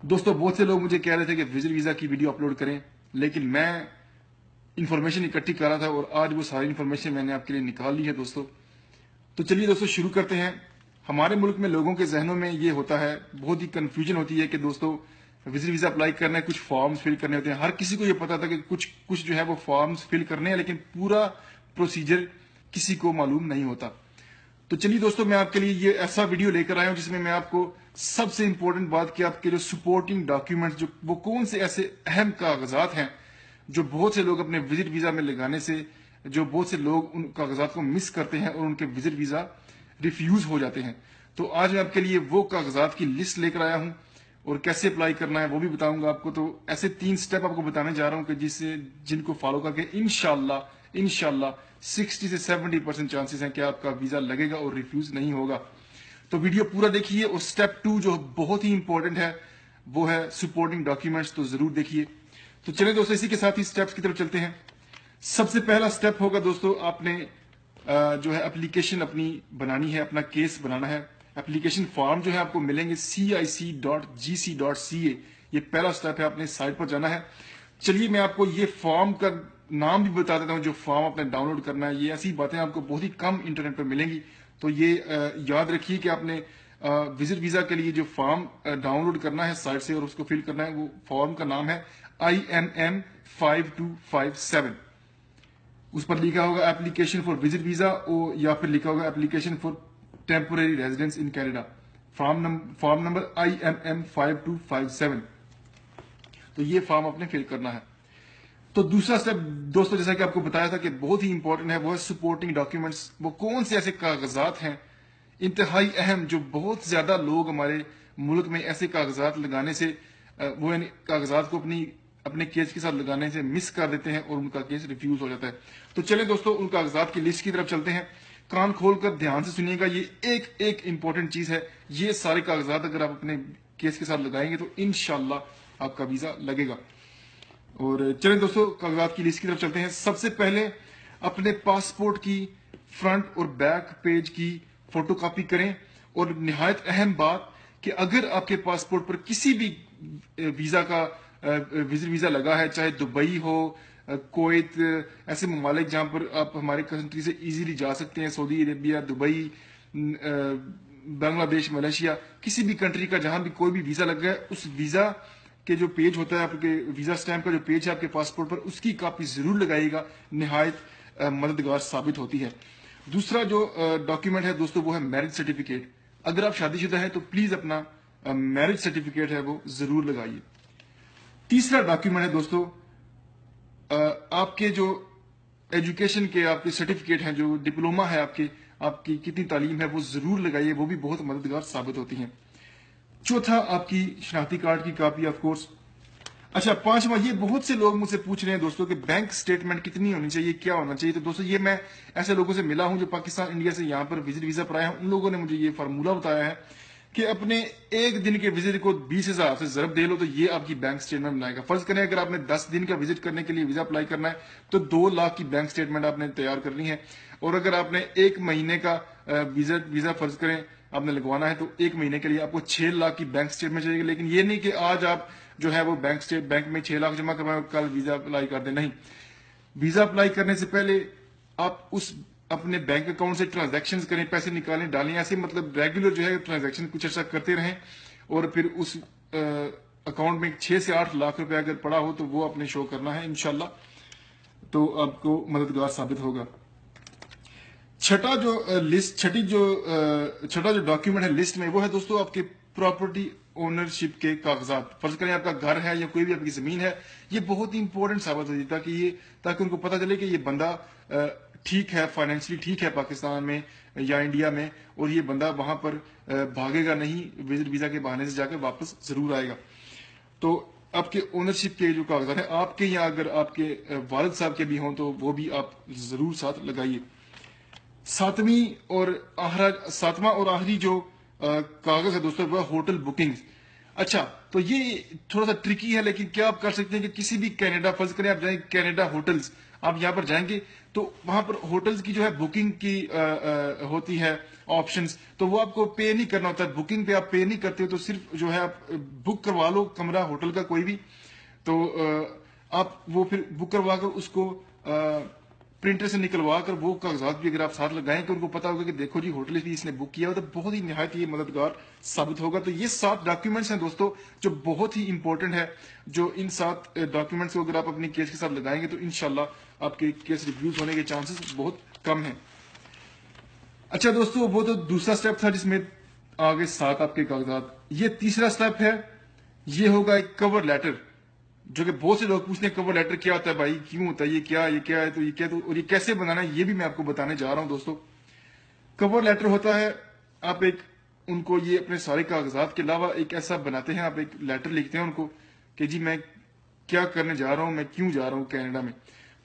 دوستوں بہت سے لوگ مجھے کہہ رہے تھے کہ وزٹ ویزا کی ویڈیو اپلوڈ کریں، لیکن میں انفارمیشن اکٹھی کر رہا تھا اور آج وہ ساری انفارمیشن میں نے آپ کے لیے نکال لی ہے دوستوں۔ تو چلیے دوستوں شروع کرتے ہیں۔ ہمارے ملک میں لوگوں کے ذہنوں میں یہ ہوتا ہے، بہت ہی کنفیوژن ہوتی ہے کہ دوستوں وزٹ ویزا اپلائی کرنا ہے، کچھ فارمز فل کرنے ہوتے ہیں۔ ہر کسی کو یہ پتا تھا کہ کچھ جو ہے وہ فارمز فل کرنے ہیں، لیکن پورا پروسیجر کسی کو معلوم نہیں ہوتا۔ تو چلیے دوستوں میں آپ کے لیے یہ ایسا ویڈیو لے کر آیا ہوں جس میں آپ کو سب سے امپورٹنٹ بات کہ آپ کے جو سپورٹنگ ڈاکیومنٹس وہ کون سے ایسے اہم کاغذات ہیں جو بہت سے لوگ اپنے وزٹ ویزا میں لگانے سے جو بہت سے لوگ ان کاغذات کو مس کرتے ہیں اور ان کے وزٹ ویزا ریفیوز ہو جاتے ہیں۔ تو آج میں آپ کے لیے وہ کاغذات کی لسٹ لے کر آیا ہوں اور کیسے اپلائی کرنا ہے وہ بھی بتاؤں گا آپ کو۔ تو ایسے 3 سٹیپ آپ کو بتانے جا رہا ہوں کہ جن کو فالو کر کے انشاءاللہ 60 سے 70% چانسز ہیں کہ آپ کا ویزا لگے گا اور ریفیوز نہیں ہوگا۔ تو ویڈیو پورا دیکھیے، اور سٹیپ 2 جو بہت ہی امپورٹنٹ ہے وہ ہے سپورٹنگ ڈاکیومنٹس، تو ضرور دیکھیے۔ تو چلیں دوستو اسی کے ساتھ ہی سٹیپس کی طرف چلتے ہیں۔ سب سے پہلا سٹیپ ہوگا دوستو، آپ نے جو ہے اپلیکیشن اپنی بنانی ہے، اپنا کیس بنانا ہے۔ اپلیکیشن فارم جو ہے آپ کو ملیں گے cic.gc.ca، یہ پہلا سٹیپ ہے، آپ نے سائٹ پر جانا ہے۔ چلیے میں آپ کو یہ فارم کا نام بھی بتا دیتا ہوں جو فارم آپ نے ڈاؤن لوڈ کرنا ہے۔ یہ ایسی باتیں آپ کو بہت ہی کم انٹرنیٹ پر ملیں گی، تو یہ یاد رکھیے کہ آپ نے وزٹ ویزا کے لیے جو فارم ڈاؤن لوڈ کرنا ہے سائٹ سے اور اس کو فل کرنا ہے، وہ فارم کا نام ہے IMM5257۔ اس پر لکھا ہوگا اپلیکیشن فار وزٹ ویزا یا پھر لکھا ہوگا application for temporary residence in Canada, form number IMM5257۔ تو یہ فارم آپ نے فل کرنا ہے۔ تو دوسرا سٹیپ دوستو جیسا کہ آپ کو بتایا تھا کہ بہت ہی امپورٹنٹ ہے، وہ ہے سپورٹنگ ڈاکیومنٹس۔ وہ کون سے ایسے کاغذات ہیں انتہائی اہم جو بہت زیادہ لوگ ہمارے ملک میں ایسے کاغذات لگانے سے وہ ان کاغذات کو اپنے کیس کے ساتھ لگانے سے مس کر دیتے ہیں اور ان کا کیس ریفیوز ہو جاتا ہے۔ تو چلیں دوستو ان کاغذات کی لسٹ کی طرف چلتے ہیں۔ کان کھول کر دھیان سے سنیے گا، یہ ایک امپورٹنٹ چیز ہے۔ یہ سارے کاغذات اگر آپ اپنے کیس کے ساتھ لگائیں گے تو انشاءاللہ آپ کا ویزا لگے گا۔ اور چلیں دوستو کاغذات کی لسٹ کی طرف چلتے ہیں۔ سب سے پہلے اپنے پاسپورٹ کی فرنٹ اور بیک پیج کی فوٹو کاپی کریں، اور نہایت اہم بات کہ اگر آپ کے پاسپورٹ پر کسی بھی ویزا کا وزٹ ویزا لگا ہے، چاہے دبئی ہو، کویت، ایسے ممالک جہاں پر آپ ہمارے کنٹری سے ایزیلی جا سکتے ہیں، سعودی عربیہ، دبئی، بنگلہ دیش، ملیشیا، کسی بھی کنٹری کا جہاں بھی کوئی بھی ویزا لگ گیا ہے، اس ویزا کے جو پیج ہوتا ہے آپ کے ویزا سٹیمپ کا جو پیج ہے آپ کے پاسپورٹ پر، اس کی کاپی ضرور لگائیے گا، نہایت مددگار ثابت ہوتی ہے۔ دوسرا جو ڈاکیومنٹ ہے دوستو وہ ہے میرج سرٹیفکیٹ۔ اگر آپ شادی شدہ ہیں تو پلیز اپنا میرج سرٹیفکیٹ ہے وہ ضرور لگائیے۔ تیسرا ڈاکیومنٹ ہے دوستو آپ کے جو ایجوکیشن کے آپ کے سرٹیفکیٹ ہیں، جو ڈپلوما ہے آپ کی کتنی تعلیم ہے وہ ضرور لگائیے، وہ بھی بہت مددگار ثابت ہوتی ہیں۔ چوتھا آپ کی شناختی کارڈ کی کاپی آف کورس۔ اچھا پانچواں، یہ بہت سے لوگ مجھ سے پوچھ رہے ہیں دوستوں کہ بینک سٹیٹمنٹ کتنی ہونی چاہیے، کیا ہونا چاہیے۔ تو دوستوں یہ میں ایسے لوگوں سے ملا ہوں جو پاکستان انڈیا سے یہاں پر وزٹ ویزا پر آئے ہیں، ان لوگوں نے مجھے یہ فارمولہ بتایا ہے کہ اپنے ایک دن کے وزٹ کو 20,000 سے ضرب دے لو تو یہ آپ کی بینک سٹیٹمنٹ بنائے گا۔ فرض کریں اگر آپ نے 10 دن کا وزٹ کرنے کے لیے ویزا اپلائی کرنا ہے تو 2 لاکھ کی بینک سٹیٹمنٹ آپ نے تیار کرنی ہے، اور اگر آپ نے ایک مہینے کا ویزا فرض کریں آپ نے لگوانا ہے تو ایک مہینے کے لیے آپ کو 6 لاکھ کی بینک سٹیٹمنٹ چاہیے گی۔ لیکن یہ نہیں کہ آج آپ جو ہے وہ بینک میں 6 لاکھ جمع کروائیں کل ویزا اپلائی کر دیں، نہیں۔ ویزا اپلائی کرنے سے پہلے آپ اپنے بینک اکاؤنٹ سے ٹرانزیکشن کریں، پیسے نکالیں ڈالیں، ایسے مطلب ریگولر جو ہے ٹرانزیکشن کچھ عرصہ کرتے رہیں، اور پھر اس اکاؤنٹ میں 6 سے 8 لاکھ روپے اگر پڑا ہو تو وہ آپ نے شو کرنا ہے انشاءاللہ، تو آپ کو مددگار ثابت ہوگا۔ چھٹا جو ڈاکیومنٹ ہے لسٹ میں وہ ہے دوستو آپ کے پراپرٹی اونرشپ کے کاغذات۔ فرض کریں آپ کا گھر ہے یا کوئی بھی آپ کی زمین ہے، یہ بہت ہی امپورٹنٹ ثابت ہوتی ہے تاکہ ان کو پتہ چلے کہ یہ بندہ ٹھیک ہے، فائنینشلی ٹھیک ہے پاکستان میں یا انڈیا میں، اور یہ بندہ وہاں پر بھاگے گا نہیں، وزٹ ویزا کے بہانے سے جا کے واپس ضرور آئے گا۔ تو آپ کے اونرشپ کے جو کاغذات ہیں آپ کے، یا اگر آپ کے والد صاحب کے بھی ہوں تو وہ بھی آپ ضرور ساتھ لگائیے۔ ساتواں اور آخری جو کاغذ ہے دوستوں وہ ہوٹل بکنگ۔ اچھا، تو یہ تھوڑا سا ٹرکی ہے، لیکن کیا آپ کر سکتے ہیں کہ کسی بھی کینیڈا، فرض کریں آپ جائیں کینیڈا ہوٹلز، آپ یہاں پر جائیں گے تو وہاں پر ہوٹلز کی جو ہے بکنگ کی ہوتی ہے آپشنز، تو وہ آپ کو پے نہیں کرنا ہوتا ہے، بکنگ پہ آپ پے نہیں کرتے ہو، تو صرف جو ہے آپ بک کروا لو کمرہ ہوٹل کا کوئی بھی، تو آپ وہ پھر بک کروا کر اس کو پرنٹر سے نکلوا کر وہ کاغذات بھی اگر آپ ساتھ لگائیں کہ ان کو پتا ہوگا کہ دیکھو جی ہوٹل بھی اس نے بک کیا ہو، تو بہت ہی نہایت یہ مددگار ثابت ہوگا. تو یہ 7 ڈاکیومنٹس ہیں دوستو جو بہت ہی امپورٹنٹ ہے، جو ان 7 ڈاکیومنٹس کو اگر آپ اپنی کیس کے ساتھ لگائیں گے تو انشاءاللہ آپ کے کیس ریفیوز ہونے کے چانسز بہت کم ہیں. اچھا دوستو، وہ تو دوسرا سٹیپ تھا جس میں آگے 7 آپ کے کاغذات. یہ تیسرا سٹیپ ہے، یہ ہوگا ایک کور لیٹر، جو کہ بہت سے لوگ پوچھتے ہیں کور لیٹر کیا ہوتا ہے بھائی، کیوں ہوتا ہے، یہ کیا ہے، تو یہ کیا، تو اور یہ کیسے بنانا ہے، یہ بھی میں آپ کو بتانے جا رہا ہوں دوستو. کور لیٹر ہوتا ہے، آپ ایک ان کو یہ اپنے سارے کاغذات کے علاوہ ایک ایسا بناتے ہیں، آپ ایک لیٹر لکھتے ہیں ان کو کہ جی میں کیا کرنے جا رہا ہوں، میں کیوں جا رہا ہوں کینیڈا میں.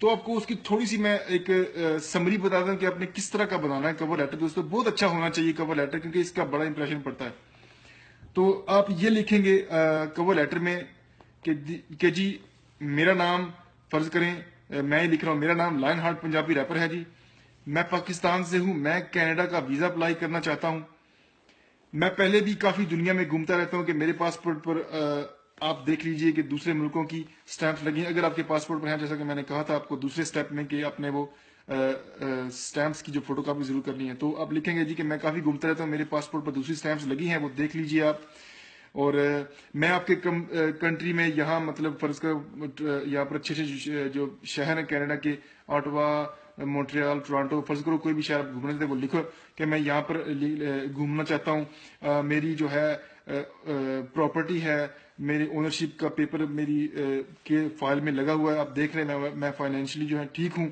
تو آپ کو اس کی تھوڑی سی میں ایک سمری بتا دوں کہ آپ نے کس طرح کا بنانا ہے کور لیٹر. دوستو بہت اچھا ہونا چاہیے کور لیٹر، کیونکہ اس کا بڑا امپریشن پڑتا ہے. تو آپ یہ لکھیں گے کور لیٹر میں کہ جی میرا نام، فرض کریں میں یہ لکھ رہا ہوں، میرا نام لائن ہارٹ پنجابی ریپر ہے جی، میں پاکستان سے ہوں، میں کینیڈا کا ویزا اپلائی کرنا چاہتا ہوں. میں پہلے بھی کافی دنیا میں گھومتا رہتا ہوں کہ میرے پاسپورٹ پر آپ دیکھ لیجئے کہ دوسرے ملکوں کی سٹیمپس لگی ہیں. اگر آپ کے پاسپورٹ پر ہیں، جیسا کہ میں نے کہا تھا آپ کو دوسرے سٹیپ میں کہ آپ نے وہ سٹیمپس کی جو فوٹو کاپی ضرور کرنی ہے، تو آپ لکھیں گے جی کہ میں کافی گھومتا رہتا ہوں، میرے پاسپورٹ پر دوسری سٹیمپس لگی ہیں، وہ دیکھ لیجئے آپ. اور میں آپ کے کنٹری میں یہاں مطلب فرض کر یہاں پر اچھے اچھے جو شہر ہیں کینیڈا کے، آٹوا، مونٹریال، ٹورانٹو، فرض کرو کوئی بھی شہر آپ گھومنا چاہتے ہیں وہ لکھو کہ میں یہاں پر گھومنا چاہتا ہوں. میری جو ہے پراپرٹی ہے، میری اونرشپ کا پیپر میری کے فائل میں لگا ہوا ہے، آپ دیکھ رہے ہیں میں فائنینشلی جو ہے ٹھیک ہوں،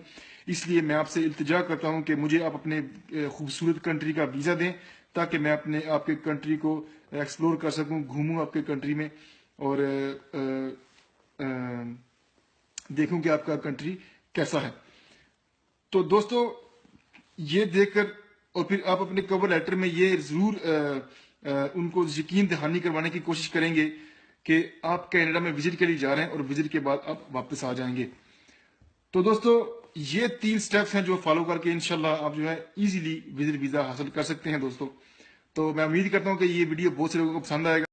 اس لیے میں آپ سے التجا کرتا ہوں کہ مجھے آپ اپنے خوبصورت کنٹری کا ویزا دیں تاکہ میں آپ کے کنٹری کو ایکسپلور کر سکوں، گھوموں آپ کے کنٹری میں اور دیکھوں کہ آپ کا کنٹری کیسا ہے. تو دوستو یہ دیکھ کر اور پھر آپ اپنے کور لیٹر میں یہ ضرور ان کو یقین دہانی کروانے کی کوشش کریں گے کہ آپ کینیڈا میں وزٹ کے لیے جا رہے ہیں اور وزٹ کے بعد آپ واپس آ جائیں گے. تو دوستو یہ 3 سٹیپس ہیں جو فالو کر کے انشاءاللہ آپ جو ہے ایزیلی وزٹ ویزا حاصل کر سکتے ہیں دوستو. تو میں امید کرتا ہوں کہ یہ ویڈیو بہت سے لوگوں کو پسند آئے گا.